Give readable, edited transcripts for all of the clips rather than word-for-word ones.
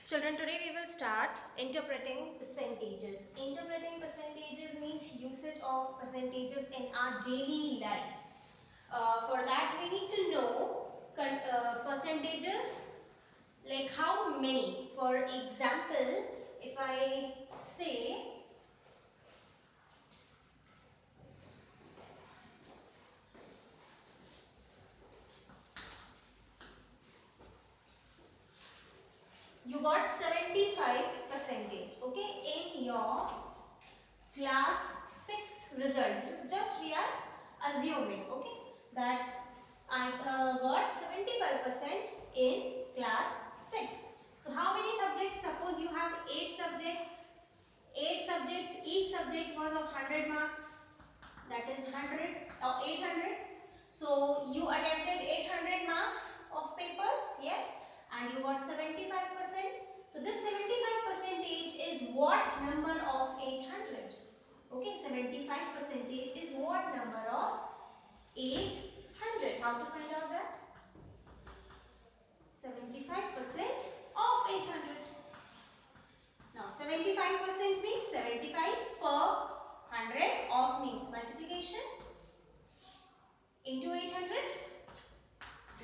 Children, today we will start interpreting percentages. Interpreting percentages means usage of percentages in our daily life. For that we need to know percentages like how many. For example, if I say you got 75 percentage, okay, in your class 6th result. This is just we are assuming, okay, that I got 75% in class 6. So how many subjects? Suppose you have 8 subjects. 8 subjects, each subject was of 100 marks. That is 100 or 800. So you attempted 800 marks of papers, yes, and you got 75%. So this 75 percentage is what number of 800? Okay, 75 percentage is what number of 800? How to find out that? 75% of 800. Now 75% means 75 per 100 of means multiplication into 800.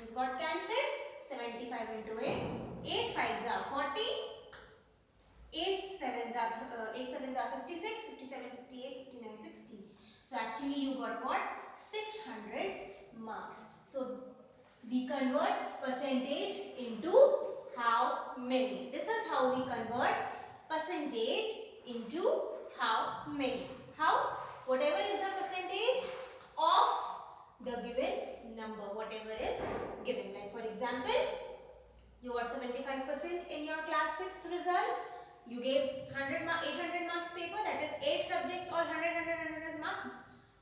This got cancelled. 75 into 8. 8 5s are 40. 8 sevens are 56. 57, 58, 59, 60. So actually you got what? 600 marks. So we convert percentage into how many. This is how we convert percentage into how many. How? Whatever is the percentage of the given number, whatever is given. Like for example, you got 75% in your class 6th result. You gave 800 marks paper, that is 8 subjects or 100 marks.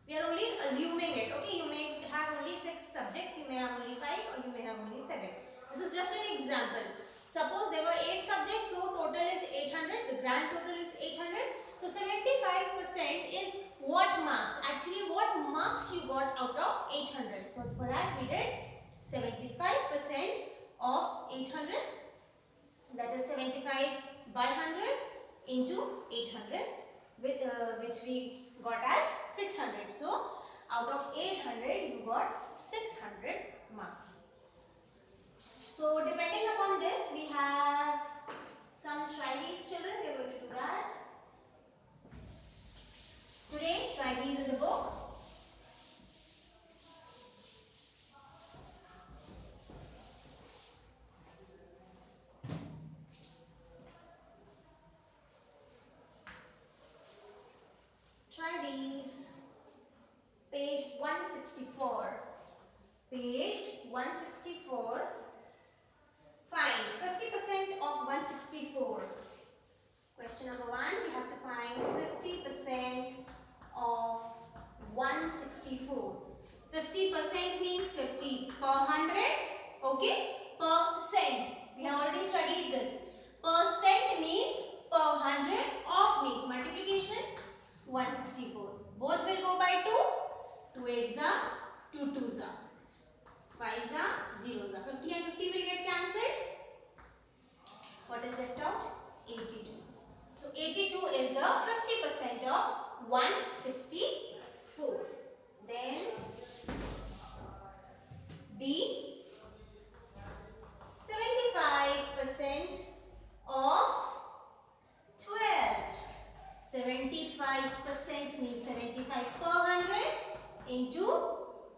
We are only assuming it. Okay, you may have only 6 subjects, you may have only 5 or you may have only 7. This is just an example. Suppose there were 8 subjects, so total is 800. The grand total is 800. So 75% is what marks? Actually, what marks you got out of 800? So for that we did 75% of 800. That is 75 by 100 into 800, which we got as 600. So out of 800 you got 600 marks. So depending upon this, we have some try these, children. We are going to do that today. Try these in the book. Try these. Page 164. Page 164. Find 50% of 164. Question number 1. We have to find 50% of 164. 50% means 50 per 100. Okay. Percent. We have already studied this. Percent means per 100. Of means multiplication. 164. Both will go by 2. 2 8s are, 2 2s are. 5s are, 0s are. 50 and 50 will get cancelled. What is left out? 82. So 82 is the 50% of 164. Then B, 75% of 12. 75% means 75 per 100 into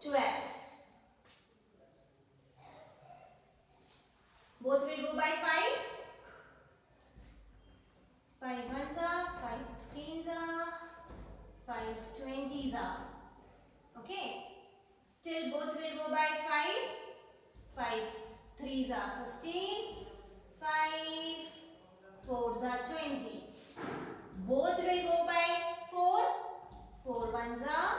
12. Both will go by 5. 5 ones are, 5 15s are, 5 20s are. Okay. Still both will go by 5. 5 3s are 15. 5 4s are 20. Both will go by 4. 4 ones are,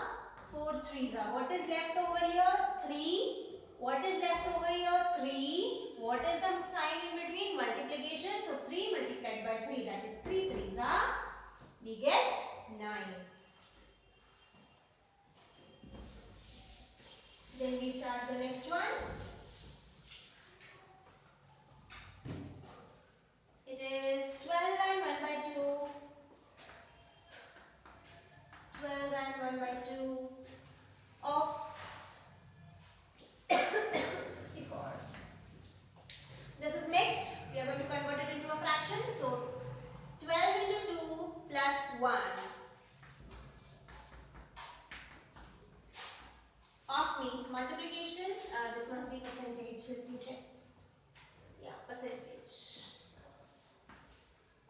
4 3s are. What is left over here? 3. What is left over here? 3. What is the sign in between? Multiplication. So 3 multiplied by 3, that is 3 3s are. We get 9. Then we start the next one. are going to convert it into a fraction. So 12 into 2 plus 1. Off means multiplication. This must be percentage. Let me check. Yeah, percentage.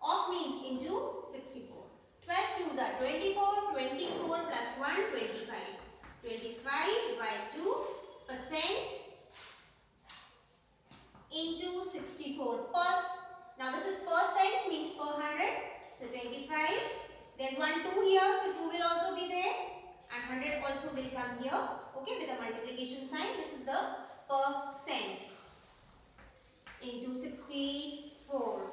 Off means into 64. 12 cubes are 24. 24 plus 1, 25. 25 divided 2 percent into 64. Now this is percent means per 100. So 25. There's 1 2 here, so 2 will also be there, and 100 also will come here. Okay, with a multiplication sign. This is the percent into 64.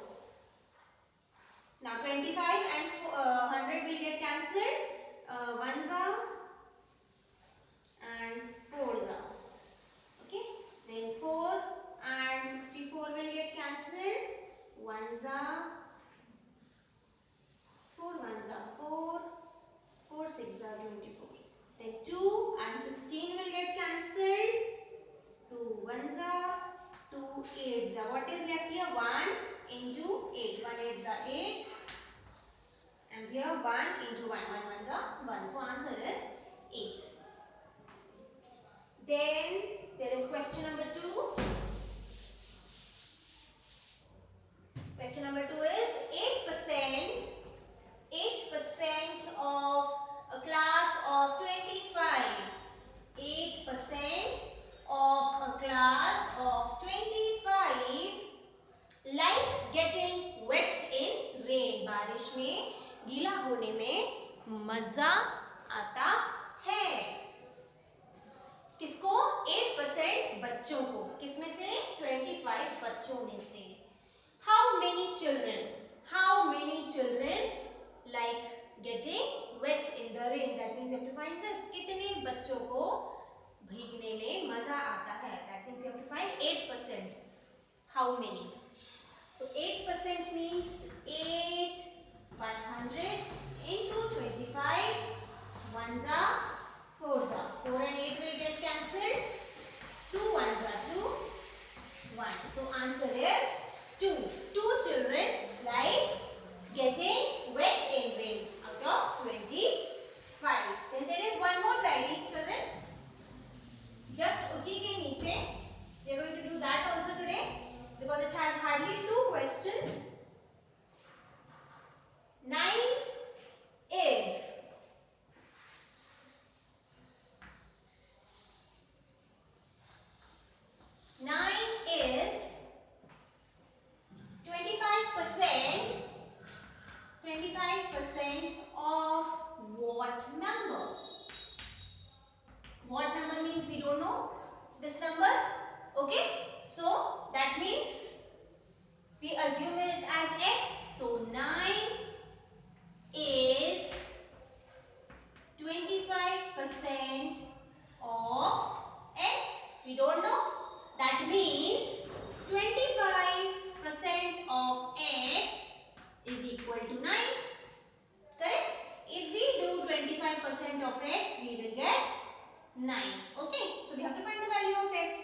Now 25 and 100 will get cancelled. Ones are and fours are. Okay. Then 4 and 64 will get cancelled. Ones are 4 ones are 4. 4 6 are 24. Then 2 and 16 will get cancelled. 2 ones are 2 eights are. What is left here? 1 into 8. 1 eights are 8. And here 1 into 1. 1 ones are 1. So answer is 8. Then there is question number 2. Question number 2 is 8% of a class of 25. 8% of a class of 25 like getting wet in rain. बारिश में गीला होने में मजा आता है. किसको? 8% बच्चों को. किसमें से? 25 बच्चों में से. How many children like getting wet in the rain? That means you have to find this. कितने बच्चों को भीगने में मजा आता है? That means you have to find 8%. How many? So 8% means 8 100 into 25. Ones are, fours are. 4 and 8 will get cancelled. 2 ones are 2. 1. So answer is 2. 2 children like getting wet in rain out of 25. Then there is one more try, these children. Just उसी के नीचे we are going to do that also today because it has hardly 2 questions. 9 is 25% of what number? What number means we don't know this number. Okay, so that means we assume it as x. So 9 is 25% of x. We don't know. That means 25% of x is equal to 9. Correct? If we do 25% of x, we will get 9. Okay? So we have to find the value of x.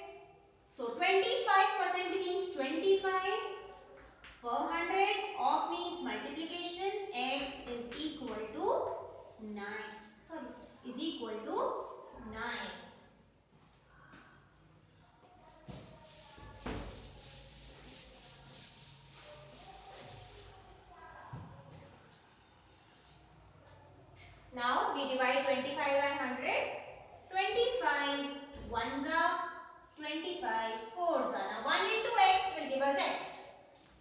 So 25% means 25 per 100. Of means multiplication. X is equal to 9. Sorry, is equal to 9. Now we divide 25 and 100. 25 ones are, 25 fours are. Now 1 into x will give us x.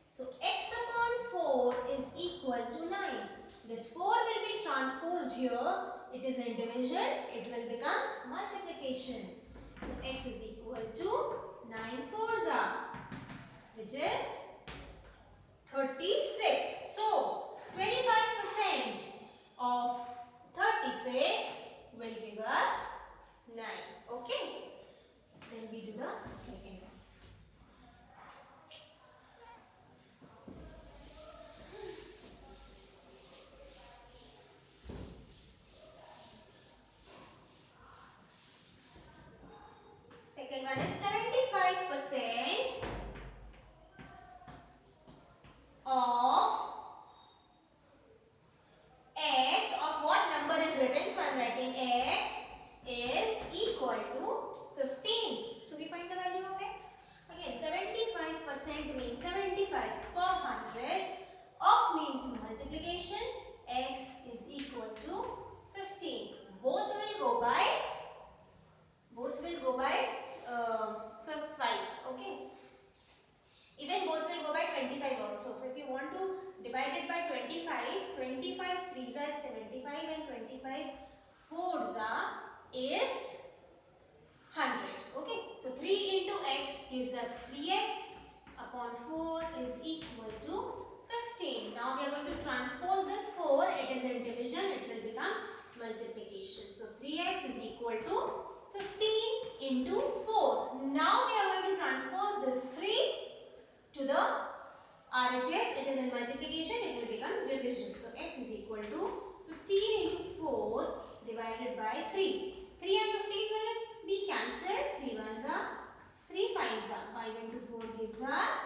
So x upon 4 is equal to 9. This 4 will be transposed here. It is in division. It will become multiplication. So x is equal to 9 fours are, which is 36. So 25% of 36 will give us 9. Okay. Then we do the second one. Second one is 75% 25 per 100 of means multiplication, x is equal to 15. Both will go by 5. Okay. Even both will go by 25 also. So if you want to divide it by 25, 25 3s are 75 and 25 4s is 100. Okay. So 3 into x gives us 3x upon 4 is equal to 15. Now we are going to transpose this 4. It is in division. It will become multiplication. So 3x is equal to 15 into 4. Now we are going to transpose this 3 to the RHS. It is in multiplication. It will become division. So x is equal to 15 into 4 divided by 3. 3 and 15 will be cancelled. 3 1s are 3 5s are. 5 into 4 gives us